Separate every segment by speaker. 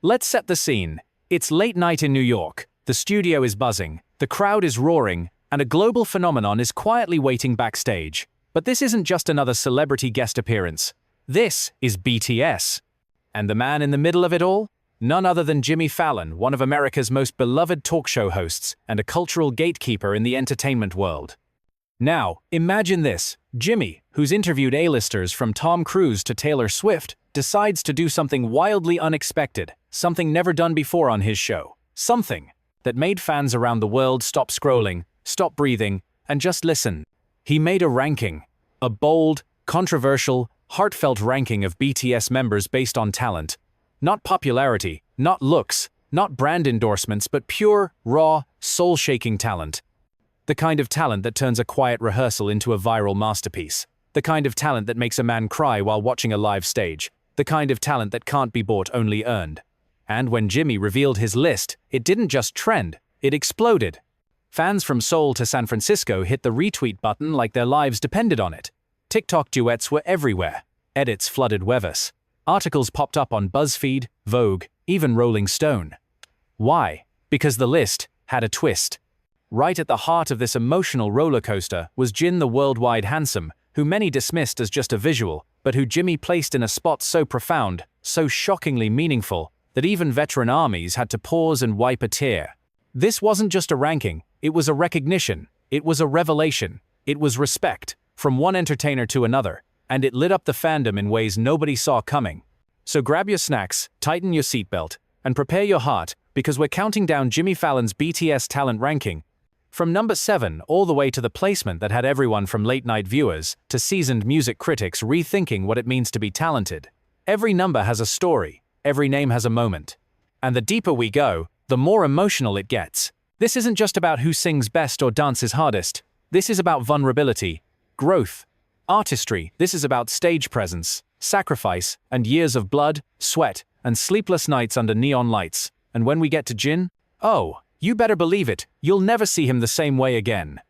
Speaker 1: Let's set the scene. It's late night in New York. The studio is buzzing, the crowd is roaring, and a global phenomenon is quietly waiting backstage. But this isn't just another celebrity guest appearance. This is BTS. And the man in the middle of it all? None other than Jimmy Fallon, one of America's most beloved talk show hosts and a cultural gatekeeper in the entertainment world. Now, imagine this. Jimmy, who's interviewed A-listers from Tom Cruise to Taylor Swift, decides to do something wildly unexpected, something never done before on his show. Something that made fans around the world stop scrolling, stop breathing, and just listen. He made a ranking. A bold, controversial, heartfelt ranking of BTS members based on talent. Not popularity, not looks, not brand endorsements, but pure, raw, soul-shaking talent. The kind of talent that turns a quiet rehearsal into a viral masterpiece. The kind of talent that makes a man cry while watching a live stage. The kind of talent that can't be bought, only earned. And when Jimmy revealed his list, it didn't just trend, it exploded. Fans from Seoul to San Francisco hit the retweet button like their lives depended on it. TikTok duets were everywhere. Edits flooded Weverse. Articles popped up on BuzzFeed, Vogue, even Rolling Stone. Why? Because the list had a twist. Right at the heart of this emotional roller coaster was Jin, the worldwide handsome, who many dismissed as just a visual, but who Jimmy placed in a spot so profound, so shockingly meaningful, that even veteran armies had to pause and wipe a tear. This wasn't just a ranking, it was a recognition, it was a revelation, it was respect, from one entertainer to another, and it lit up the fandom in ways nobody saw coming. So grab your snacks, tighten your seatbelt, and prepare your heart, because we're counting down Jimmy Fallon's BTS talent ranking. From number 7 all the way to the placement that had everyone from late-night viewers to seasoned music critics rethinking what it means to be talented. Every number has a story, every name has a moment. And the deeper we go, the more emotional it gets. This isn't just about who sings best or dances hardest. This is about vulnerability, growth, artistry. This is about stage presence, sacrifice, and years of blood, sweat, and sleepless nights under neon lights. And when we get to Jin, oh, you better believe it, you'll never see him the same way again.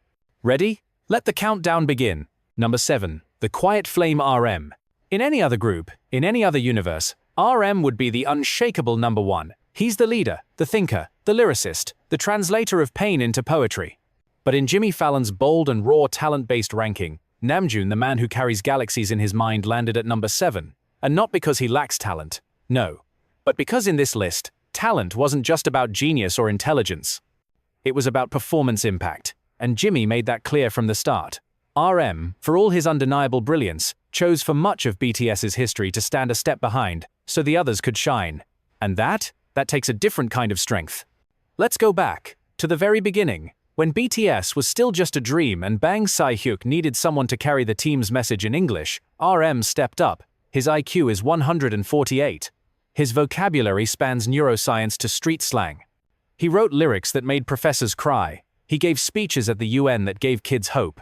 Speaker 1: Ready? Let the countdown begin. Number 7. The Quiet Flame RM. In any other group, in any other universe, RM would be the unshakable number 1. He's the leader, the thinker, the lyricist, the translator of pain into poetry. But in Jimmy Fallon's bold and raw talent-based ranking, Namjoon, the man who carries galaxies in his mind, landed at number 7. And not because he lacks talent, no. But because in this list, talent wasn't just about genius or intelligence. It was about performance impact, and Jimmy made that clear from the start. RM, for all his undeniable brilliance, chose for much of BTS's history to stand a step behind, so the others could shine. And that takes a different kind of strength. Let's go back to the very beginning, when BTS was still just a dream and Bang Si-hyuk needed someone to carry the team's message in English. RM stepped up. His IQ is 148. His vocabulary spans neuroscience to street slang. He wrote lyrics that made professors cry. He gave speeches at the UN that gave kids hope.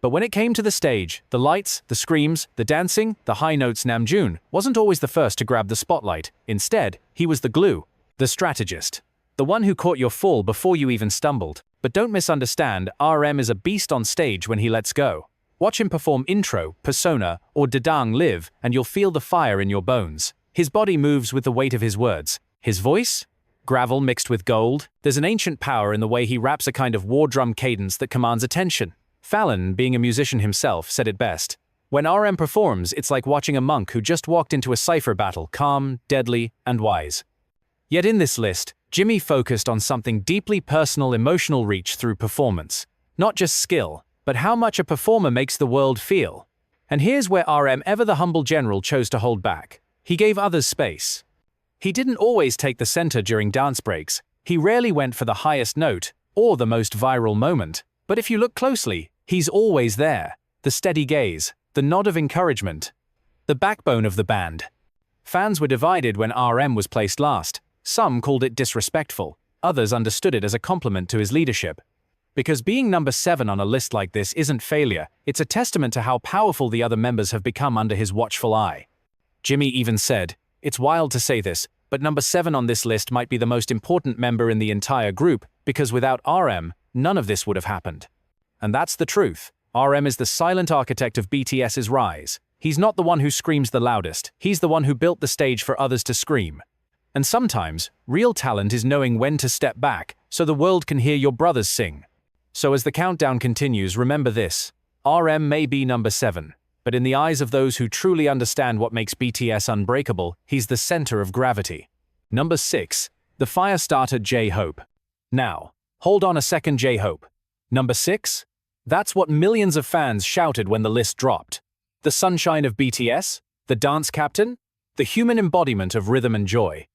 Speaker 1: But when it came to the stage, the lights, the screams, the dancing, the high notes, Namjoon wasn't always the first to grab the spotlight. Instead, he was the glue, the strategist, the one who caught your fall before you even stumbled. But don't misunderstand, RM is a beast on stage when he lets go. Watch him perform Intro, Persona, or Dadang Live, and you'll feel the fire in your bones. His body moves with the weight of his words. His voice? Gravel mixed with gold. There's an ancient power in the way he raps, a kind of war drum cadence that commands attention. Fallon, being a musician himself, said it best. When RM performs, it's like watching a monk who just walked into a cipher battle, calm, deadly, and wise. Yet in this list, Jimmy focused on something deeply personal, emotional reach through performance. Not just skill, but how much a performer makes the world feel. And here's where RM, ever the humble general, chose to hold back. He gave others space. He didn't always take the center during dance breaks. He rarely went for the highest note or the most viral moment. But if you look closely, he's always there. The steady gaze, the nod of encouragement, the backbone of the band. Fans were divided when RM was placed last. Some called it disrespectful. Others understood it as a compliment to his leadership. Because being number 7 on a list like this isn't failure, it's a testament to how powerful the other members have become under his watchful eye. Jimmy even said, "It's wild to say this, but number 7 on this list might be the most important member in the entire group, because without RM, none of this would have happened." And that's the truth. RM is the silent architect of BTS's rise. He's not the one who screams the loudest. He's the one who built the stage for others to scream. And sometimes, real talent is knowing when to step back so the world can hear your brothers sing. So as the countdown continues, remember this. RM may be number 7, but in the eyes of those who truly understand what makes BTS unbreakable, he's the center of gravity. Number 6. The Firestarter J-Hope. Now, hold on a second, J-Hope. Number 6? That's what millions of fans shouted when the list dropped. The sunshine of BTS? The dance captain? The human embodiment of rhythm and joy.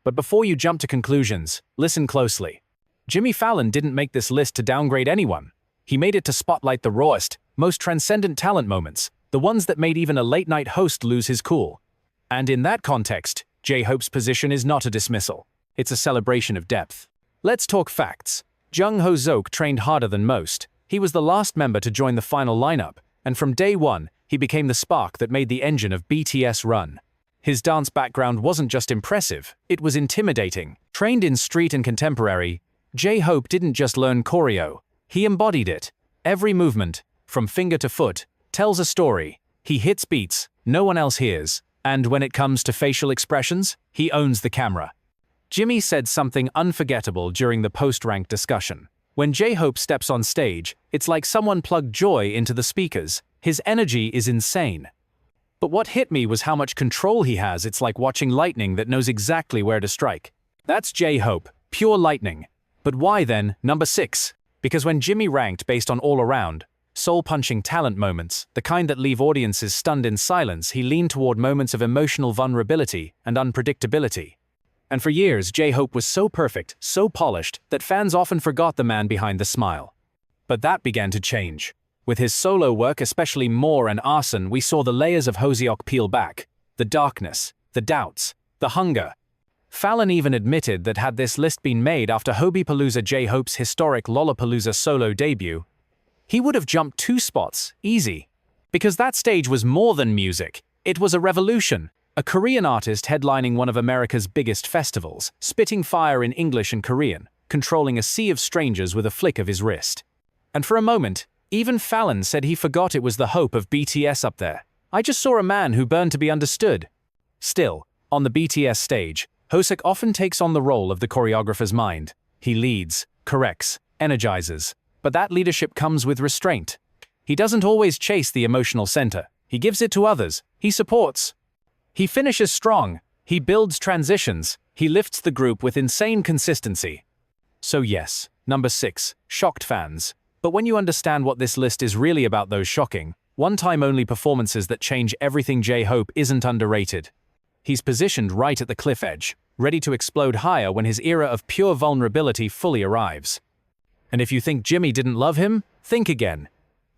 Speaker 1: But before you jump to conclusions, listen closely. Jimmy Fallon didn't make this list to downgrade anyone. He made it to spotlight the rawest, most transcendent talent moments, the ones that made even a late-night host lose his cool. And in that context, J-Hope's position is not a dismissal. It's a celebration of depth. Let's talk facts. Jungkook trained harder than most. He was the last member to join the final lineup, and from day one, he became the spark that made the engine of BTS run. His dance background wasn't just impressive, it was intimidating. Trained in street and contemporary, J-Hope didn't just learn choreo, he embodied it. Every movement, from finger to foot, tells a story. He hits beats no one else hears, and when it comes to facial expressions, he owns the camera. Jimmy said something unforgettable during the post-rank discussion. When J-Hope steps on stage, it's like someone plugged joy into the speakers. His energy is insane. But what hit me was how much control he has. It's like watching lightning that knows exactly where to strike. That's J-Hope, pure lightning. But why then, number 6? Because when Jimmy ranked based on all-around, soul-punching talent moments, the kind that leave audiences stunned in silence, he leaned toward moments of emotional vulnerability and unpredictability. And for years, J-Hope was so perfect, so polished, that fans often forgot the man behind the smile. But that began to change. With his solo work, especially More and Arson, we saw the layers of Hoseok peel back. The darkness, the doubts, the hunger. Fallon even admitted that had this list been made after Hobbypalooza, J-Hope's historic Lollapalooza solo debut, he would have jumped 2 spots, easy. Because that stage was more than music. It was a revolution. A Korean artist headlining one of America's biggest festivals, spitting fire in English and Korean, controlling a sea of strangers with a flick of his wrist. And for a moment, even Fallon said he forgot it was the hope of BTS up there. I just saw a man who burned to be understood. Still, on the BTS stage, Hoseok often takes on the role of the choreographer's mind. He leads, corrects, energizes. But that leadership comes with restraint. He doesn't always chase the emotional center. He gives it to others. He supports. He finishes strong. He builds transitions. He lifts the group with insane consistency. So yes, number 6, shocked fans. But when you understand what this list is really about, those shocking, one-time-only performances that change everything, J-Hope isn't underrated. He's positioned right at the cliff edge, ready to explode higher when his era of pure vulnerability fully arrives. And if you think Jimmy didn't love him, think again.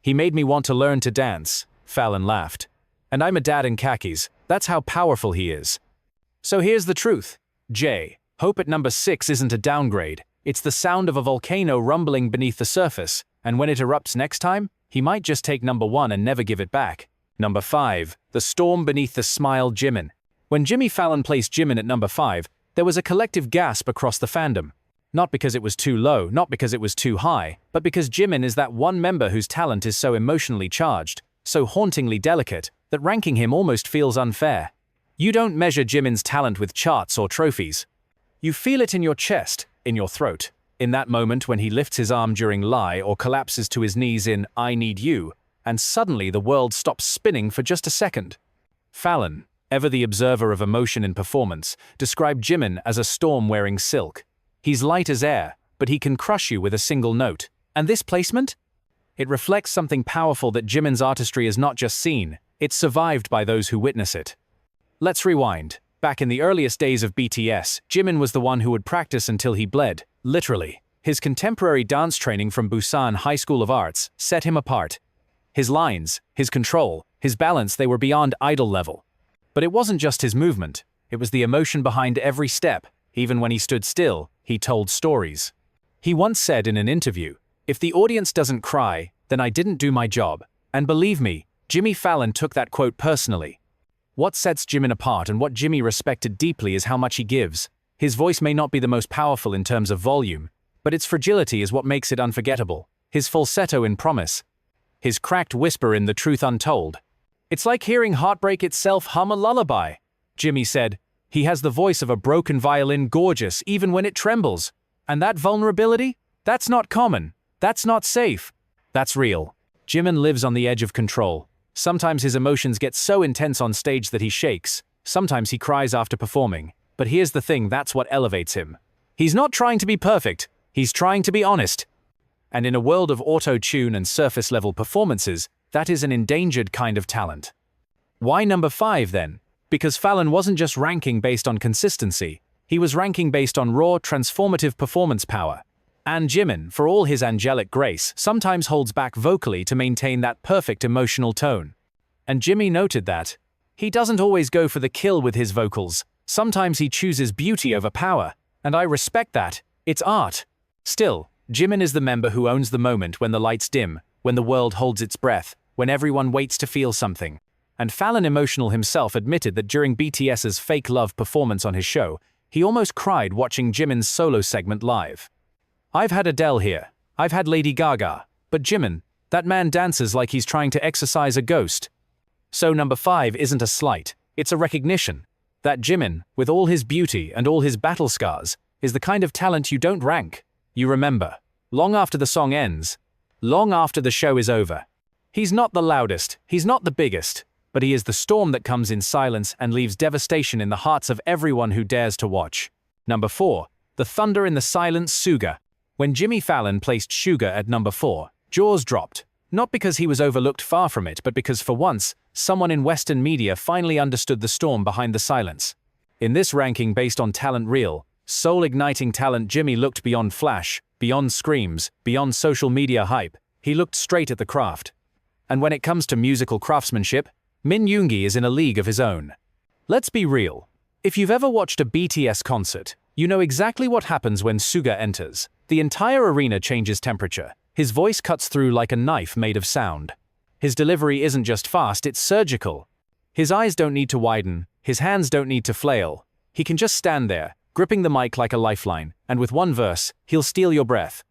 Speaker 1: He made me want to learn to dance, Fallon laughed. And I'm a dad in khakis, that's how powerful he is. So here's the truth. J-Hope at number 6 isn't a downgrade, it's the sound of a volcano rumbling beneath the surface, and when it erupts next time, he might just take number 1 and never give it back. Number 5, the storm beneath the smile, Jimin. When Jimmy Fallon placed Jimin at number 5, there was a collective gasp across the fandom. Not because it was too low, not because it was too high, but because Jimin is that one member whose talent is so emotionally charged, so hauntingly delicate, that ranking him almost feels unfair. You don't measure Jimin's talent with charts or trophies. You feel it in your chest, in your throat, in that moment when he lifts his arm during Lie or collapses to his knees in I Need You, and suddenly the world stops spinning for just a second. Fallon, ever the observer of emotion in performance, described Jimin as a storm wearing silk. He's light as air, but he can crush you with a single note. And this placement? It reflects something powerful that Jimin's artistry is not just seen, it's survived by those who witness it. Let's rewind. Back in the earliest days of BTS, Jimin was the one who would practice until he bled, literally. His contemporary dance training from Busan High School of Arts set him apart. His lines, his control, his balance, they were beyond idol level. But it wasn't just his movement, it was the emotion behind every step. Even when he stood still, he told stories. He once said in an interview, "If the audience doesn't cry, then I didn't do my job." And believe me, Jimmy Fallon took that quote personally. What sets Jimin apart and what Jimmy respected deeply is how much he gives. His voice may not be the most powerful in terms of volume, but its fragility is what makes it unforgettable. His falsetto in Promise. His cracked whisper in The Truth Untold. It's like hearing heartbreak itself hum a lullaby. Jimmy said, He has the voice of a broken violin, gorgeous even when it trembles. And that vulnerability? That's not common. That's not safe. That's real. Jimin lives on the edge of control. Sometimes his emotions get so intense on stage that he shakes. Sometimes he cries after performing. But here's the thing, that's what elevates him. He's not trying to be perfect. He's trying to be honest. And in a world of auto-tune and surface-level performances, that is an endangered kind of talent. Why number 5 then? Because Fallon wasn't just ranking based on consistency. He was ranking based on raw, transformative performance power. And Jimin, for all his angelic grace, sometimes holds back vocally to maintain that perfect emotional tone. And Jimmy noted that. He doesn't always go for the kill with his vocals. Sometimes he chooses beauty over power. And I respect that. It's art. Still, Jimin is the member who owns the moment when the lights dim, when the world holds its breath, when everyone waits to feel something. And Fallon Emotional himself admitted that during BTS's Fake Love performance on his show, he almost cried watching Jimin's solo segment live. I've had Adele here. I've had Lady Gaga. But Jimin, that man dances like he's trying to exorcise a ghost. So number 5 isn't a slight, it's a recognition. That Jimin, with all his beauty and all his battle scars, is the kind of talent you don't rank. You remember. Long after the song ends. Long after the show is over. He's not the loudest, he's not the biggest, but he is the storm that comes in silence and leaves devastation in the hearts of everyone who dares to watch. Number 4. The thunder in the silence, Suga. When Jimmy Fallon placed Suga at number 4, jaws dropped. Not because he was overlooked, far from it, but because for once, someone in Western media finally understood the storm behind the silence. In this ranking based on talent real, soul-igniting talent, Jimmy looked beyond flash, beyond screams, beyond social media hype. He looked straight at the craft. And when it comes to musical craftsmanship, Min Yoongi is in a league of his own. Let's be real. If you've ever watched a BTS concert, you know exactly what happens when Suga enters. The entire arena changes temperature. His voice cuts through like a knife made of sound. His delivery isn't just fast, it's surgical. His eyes don't need to widen, his hands don't need to flail. He can just stand there, gripping the mic like a lifeline, and with one verse, he'll steal your breath.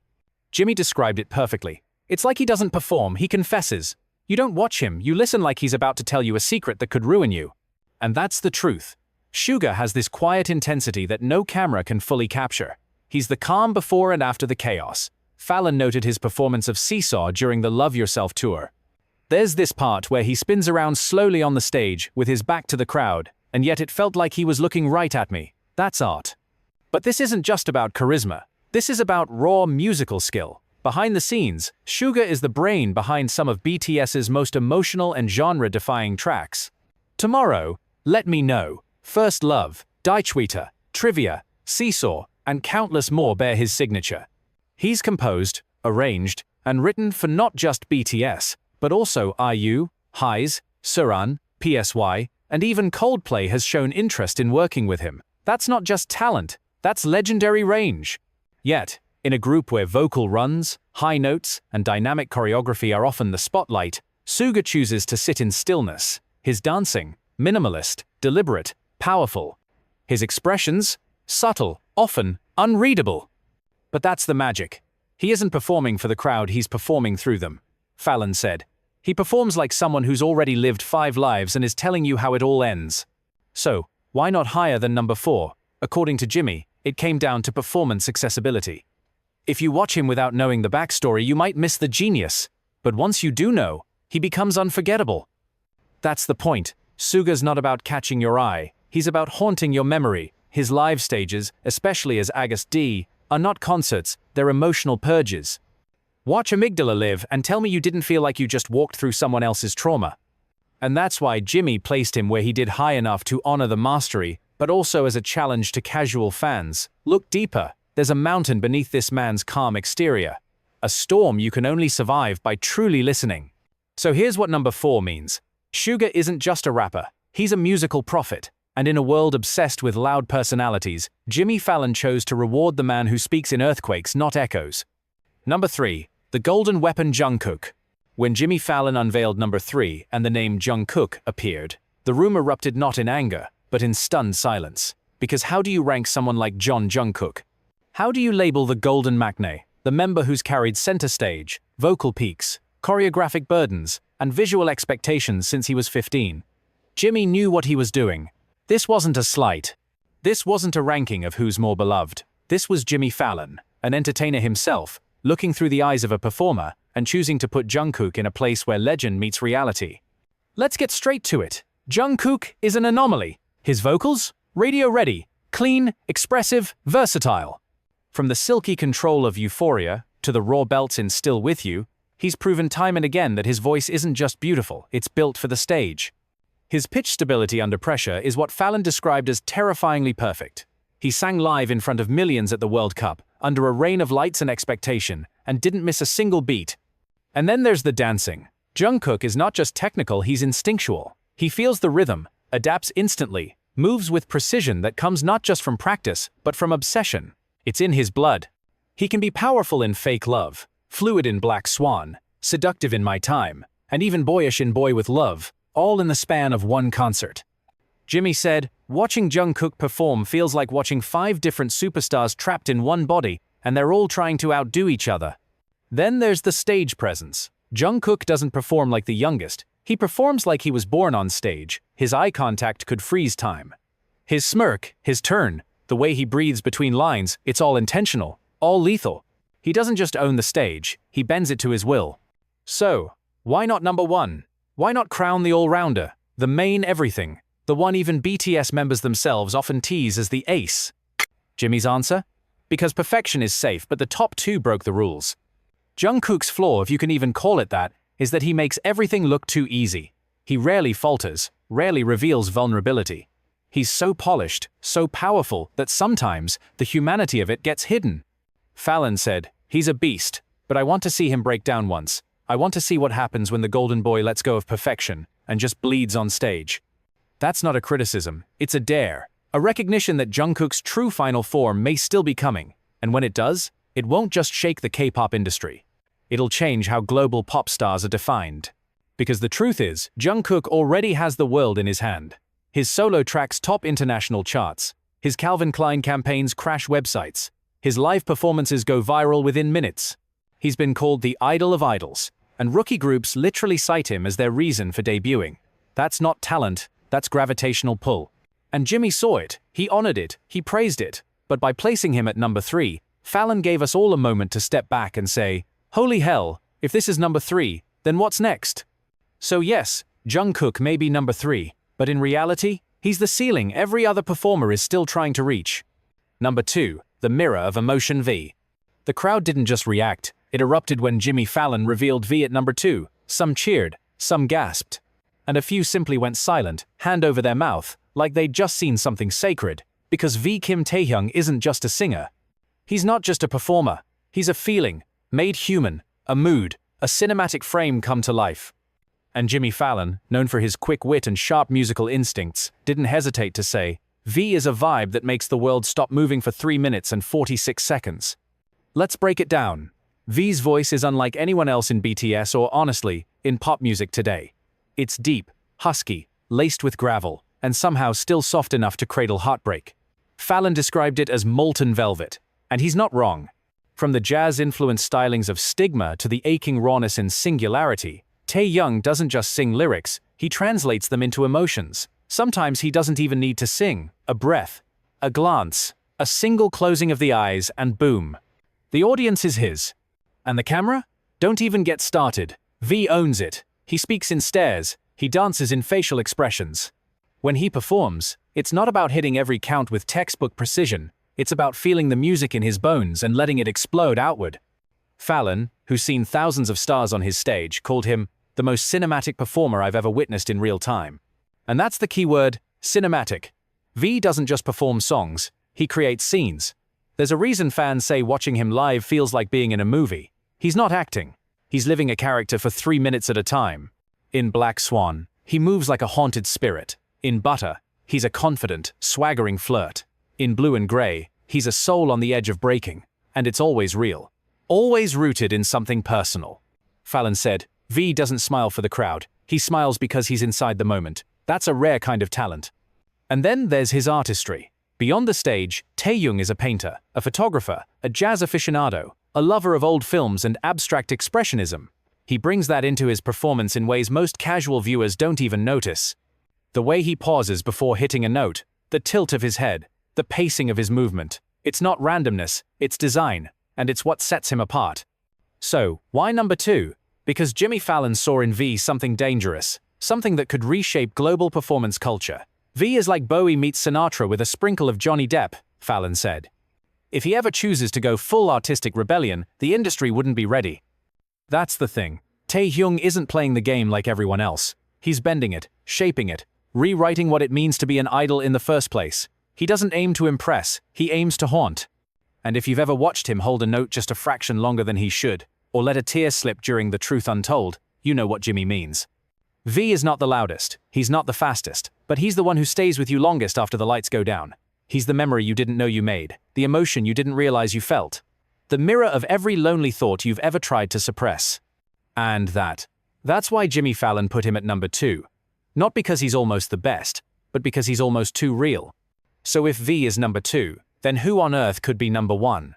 Speaker 1: Jimmy described it perfectly. It's like he doesn't perform, he confesses. You don't watch him, you listen like he's about to tell you a secret that could ruin you. And that's the truth. Suga has this quiet intensity that no camera can fully capture. He's the calm before and after the chaos. Fallon noted his performance of Seesaw during the Love Yourself tour. There's this part where he spins around slowly on the stage with his back to the crowd, and yet it felt like he was looking right at me. That's art. But this isn't just about charisma. This is about raw musical skill. Behind the scenes, Suga is the brain behind some of BTS's most emotional and genre-defying tracks. Tomorrow, Let Me Know, First Love, Daichwita, Trivia, Seesaw, and countless more bear his signature. He's composed, arranged, and written for not just BTS, but also IU, Highs, Suran, PSY, and even Coldplay has shown interest in working with him. That's not just talent, that's legendary range. Yet, in a group where vocal runs, high notes, and dynamic choreography are often the spotlight, Suga chooses to sit in stillness. His dancing, minimalist, deliberate, powerful. His expressions, subtle, often unreadable. But that's the magic. He isn't performing for the crowd, he's performing through them. Fallon said. He performs like someone who's already lived 5 lives and is telling you how it all ends. So, why not higher than number 4? According to Jimmy, it came down to performance accessibility. If you watch him without knowing the backstory, you might miss the genius. But once you do know, he becomes unforgettable. That's the point. Suga's not about catching your eye. He's about haunting your memory. His live stages, especially as August D, are not concerts, they're emotional purges. Watch Amygdala live and tell me you didn't feel like you just walked through someone else's trauma. And that's why Jimmy placed him where he did, high enough to honor the mastery, but also as a challenge to casual fans. Look deeper. There's a mountain beneath this man's calm exterior. A storm you can only survive by truly listening. So here's what number 4 means. Suga isn't just a rapper, he's a musical prophet. And in a world obsessed with loud personalities, Jimmy Fallon chose to reward the man who speaks in earthquakes, not echoes. Number 3. The Golden Weapon, Jungkook. When Jimmy Fallon unveiled number 3 and the name Jungkook appeared, the room erupted not in anger, but in stunned silence. Because how do you rank someone like Jungkook? How do you label the Golden Maknae, the member who's carried center stage, vocal peaks, choreographic burdens, and visual expectations since he was 15? Jimmy knew what he was doing. This wasn't a slight, This wasn't a ranking of who's more beloved. This was Jimmy Fallon, an entertainer himself, looking through the eyes of a performer and choosing to put Jungkook in a place where legend meets reality. Let's get straight to it. Jungkook is an anomaly. His vocals? Radio ready, clean, expressive, versatile. From the silky control of Euphoria to the raw belts in Still With You, he's proven time and again that his voice isn't just beautiful, it's built for the stage. His pitch stability under pressure is what Fallon described as terrifyingly perfect. He sang live in front of millions at the World Cup, under a rain of lights and expectation, and didn't miss a single beat. And then there's the dancing. Jungkook is not just technical, he's instinctual. He feels the rhythm, adapts instantly, moves with precision that comes not just from practice, but from obsession. It's in his blood. He can be powerful in Fake Love, fluid in Black Swan, seductive in My Time, and even boyish in Boy With Love, all in the span of one concert. Jimmy said, "Watching Jungkook perform feels like watching 5 different superstars trapped in one body, and they're all trying to outdo each other." Then there's the stage presence. Jungkook doesn't perform like the youngest. He performs like he was born on stage. His eye contact could freeze time. His smirk, his turn, the way he breathes between lines, it's all intentional, all lethal. He doesn't just own the stage, he bends it to his will. So, why not number 1? Why not crown the all-rounder, the main everything, the one even BTS members themselves often tease as the ace? Jimmy's answer? Because perfection is safe, but the top 2 broke the rules. Jungkook's flaw, if you can even call it that, is that he makes everything look too easy. He rarely falters, rarely reveals vulnerability. He's so polished, so powerful, that sometimes the humanity of it gets hidden. Fallon said, "He's a beast, but I want to see him break down once. I want to see what happens when the golden boy lets go of perfection and just bleeds on stage." That's not a criticism, it's a dare. A recognition that Jungkook's true final form may still be coming, and when it does, it won't just shake the K-pop industry. It'll change how global pop stars are defined. Because the truth is, Jungkook already has the world in his hand. His solo tracks top international charts. His Calvin Klein campaigns crash websites. His live performances go viral within minutes. He's been called the idol of idols, and rookie groups literally cite him as their reason for debuting. That's not talent, that's gravitational pull. And Jimmy saw it, he honored it, he praised it. But by placing him at number 3, Fallon gave us all a moment to step back and say, "Holy hell, if this is number 3, then what's next?" So yes, Jungkook may be number 3, but in reality, he's the ceiling every other performer is still trying to reach. Number 2, the mirror of emotion V. The crowd didn't just react, it erupted when Jimmy Fallon revealed V at number 2. Some cheered, some gasped, and a few simply went silent, hand over their mouth, like they'd just seen something sacred, because V Kim Taehyung isn't just a singer. He's not just a performer, he's a feeling, made human, a mood, a cinematic frame come to life. And Jimmy Fallon, known for his quick wit and sharp musical instincts, didn't hesitate to say, "V is a vibe that makes the world stop moving for 3 minutes and 46 seconds. Let's break it down. V's voice is unlike anyone else in BTS or, honestly, in pop music today. It's deep, husky, laced with gravel, and somehow still soft enough to cradle heartbreak. Fallon described it as molten velvet, and he's not wrong. From the jazz-influenced stylings of Stigma to the aching rawness in Singularity, Taehyung doesn't just sing lyrics, he translates them into emotions. Sometimes he doesn't even need to sing. A breath, a glance, a single closing of the eyes, and boom. The audience is his. And the camera? Don't even get started. V owns it. He speaks in stares, he dances in facial expressions. When he performs, it's not about hitting every count with textbook precision, it's about feeling the music in his bones and letting it explode outward. Fallon, who's seen thousands of stars on his stage, called him the most cinematic performer I've ever witnessed in real time. And that's the key word, cinematic. V doesn't just perform songs, he creates scenes. There's a reason fans say watching him live feels like being in a movie. He's not acting. He's living a character for 3 minutes at a time. In Black Swan, he moves like a haunted spirit. In Butter, he's a confident, swaggering flirt. In Blue and Grey, he's a soul on the edge of breaking. And it's always real. Always rooted in something personal. Fallon said, V doesn't smile for the crowd. He smiles because he's inside the moment. That's a rare kind of talent. And then there's his artistry. Beyond the stage, Taehyung is a painter, a photographer, a jazz aficionado, a lover of old films and abstract expressionism. He brings that into his performance in ways most casual viewers don't even notice. The way he pauses before hitting a note, the tilt of his head, The pacing of his movement. It's not randomness, it's design, and it's what sets him apart. So, why number 2? Because Jimmy Fallon saw in V something dangerous, something that could reshape global performance culture. V is like Bowie meets Sinatra with a sprinkle of Johnny Depp, Fallon said. If he ever chooses to go full artistic rebellion, the industry wouldn't be ready. That's the thing. Taehyung isn't playing the game like everyone else. He's bending it, shaping it, rewriting what it means to be an idol in the first place. He doesn't aim to impress, he aims to haunt. And if you've ever watched him hold a note just a fraction longer than he should, or let a tear slip during The Truth Untold, you know what Jimmy means. V is not the loudest, he's not the fastest, but he's the one who stays with you longest after the lights go down. He's the memory you didn't know you made, the emotion you didn't realize you felt. The mirror of every lonely thought you've ever tried to suppress. And that's why Jimmy Fallon put him at number 2. Not because he's almost the best, but because he's almost too real. So if V is number 2, then who on earth could be number 1?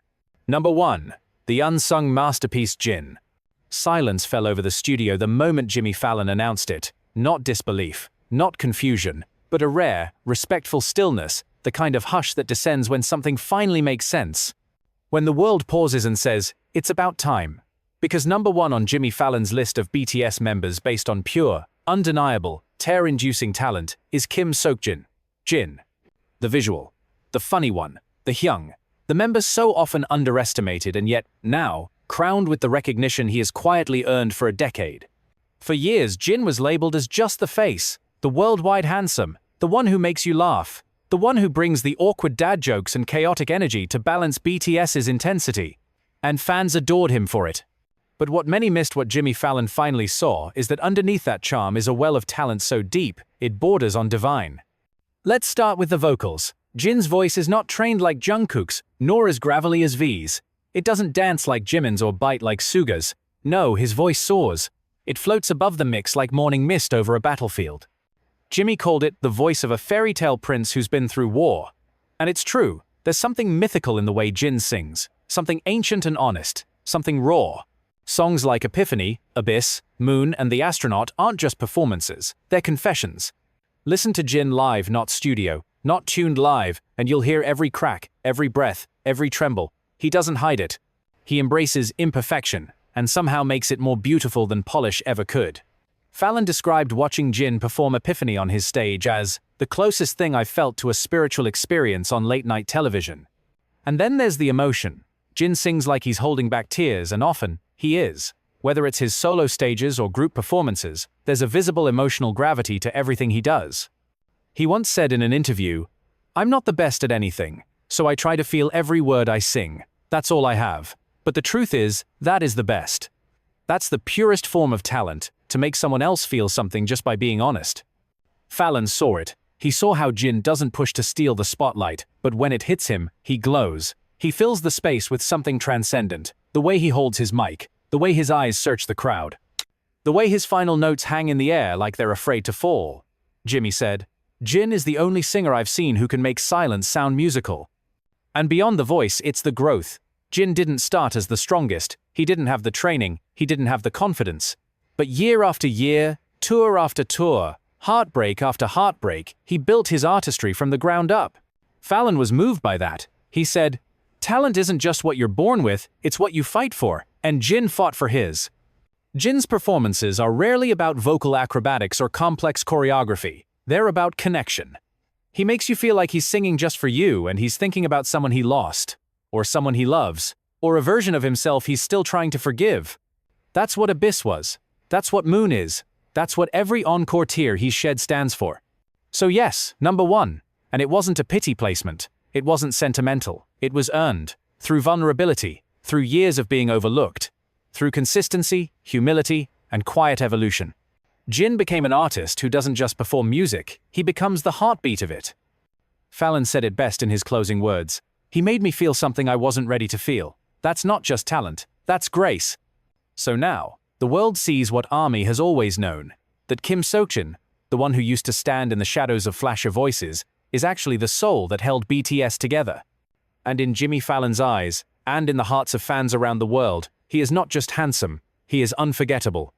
Speaker 1: Number 1. The unsung masterpiece Jin. Silence fell over the studio the moment Jimmy Fallon announced it. Not disbelief, not confusion, but a rare, respectful stillness, the kind of hush that descends when something finally makes sense. When the world pauses and says, it's about time. Because number 1 on Jimmy Fallon's list of BTS members based on pure, undeniable, tear-inducing talent is Kim Seokjin. Jin. The visual. The funny one. The young. The member so often underestimated and yet, now, crowned with the recognition he has quietly earned for a decade. For years, Jin was labeled as just the face, the worldwide handsome, the one who makes you laugh, the one who brings the awkward dad jokes and chaotic energy to balance BTS's intensity. And fans adored him for it. But what many missed what Jimmy Fallon finally saw is that underneath that charm is a well of talent so deep, it borders on divine. Let's start with the vocals. Jin's voice is not trained like Jungkook's, nor as gravelly as V's. It doesn't dance like Jimin's or bite like Suga's. No, his voice soars. It floats above the mix like morning mist over a battlefield. Jimmy called it the voice of a fairy tale prince who's been through war. And it's true, there's something mythical in the way Jin sings, something ancient and honest, something raw. Songs like Epiphany, Abyss, Moon, and The Astronaut aren't just performances, they're confessions. Listen to Jin live, not studio, not tuned live, and you'll hear every crack, every breath, every tremble. He doesn't hide it. He embraces imperfection, and somehow makes it more beautiful than polish ever could. Fallon described watching Jin perform Epiphany on his stage as the closest thing I've felt to a spiritual experience on late-night television. And then there's the emotion. Jin sings like he's holding back tears, and often, he is. Whether it's his solo stages or group performances, there's a visible emotional gravity to everything he does. He once said in an interview, "I'm not the best at anything, so I try to feel every word I sing. That's all I have. But the truth is, that is the best." That's the purest form of talent, to make someone else feel something just by being honest. Fallon saw it. He saw how Jin doesn't push to steal the spotlight, but when it hits him, he glows. He fills the space with something transcendent. The way he holds his mic, the way his eyes search the crowd, the way his final notes hang in the air like they're afraid to fall. Jimmy said, "Jin is the only singer I've seen who can make silence sound musical." And beyond the voice, it's the growth. Jin didn't start as the strongest, he didn't have the training, he didn't have the confidence. But year after year, tour after tour, heartbreak after heartbreak, he built his artistry from the ground up. Fallon was moved by that. He said, "Talent isn't just what you're born with, it's what you fight for," and Jin fought for his. Jin's performances are rarely about vocal acrobatics or complex choreography. They're about connection. He makes you feel like he's singing just for you and he's thinking about someone he lost, or someone he loves, or a version of himself he's still trying to forgive. That's what Abyss was. That's what Moon is. That's what every encore tear he's shed stands for. So yes, number 1. And it wasn't a pity placement. It wasn't sentimental. It was earned. Through vulnerability. Through years of being overlooked. Through consistency, humility, and quiet evolution. Jin became an artist who doesn't just perform music, he becomes the heartbeat of it. Fallon said it best in his closing words. "He made me feel something I wasn't ready to feel. That's not just talent, that's grace." So now, the world sees what ARMY has always known. That Kim Seokjin, the one who used to stand in the shadows of flasher voices, is actually the soul that held BTS together. And in Jimmy Fallon's eyes, and in the hearts of fans around the world, he is not just handsome, he is unforgettable.